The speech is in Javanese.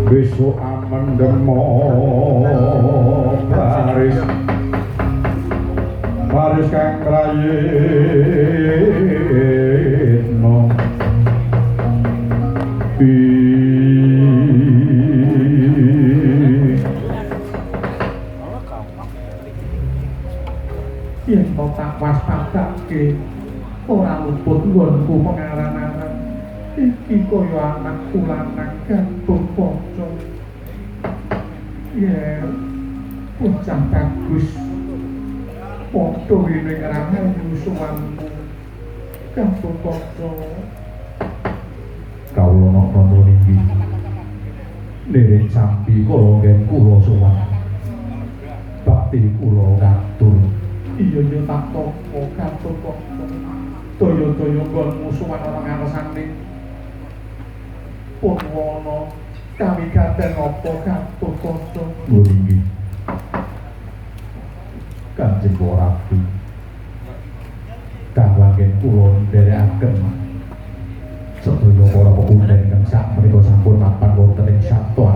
Besok aman demo baris kang prayitno yen to tak waspadake ora luput nggonku pengaran-aran iki kaya anak lanang gantung kanca yen bocah bagus padha wene ngrangayu suwanmu gantung kanca kawula napa niki nderek sampi kula ngen kula suwan bakti kula ngatur iya ya tak tampa gantung kanca daya-daya nggonmu suwan ana ngarsane Purwono kami kadang apa gantung kanca nggih Kanjeng Ratu kang langgen kula nderekaken sedaya para pepunden ingkang sak menika sampun mapan wonten ing sabta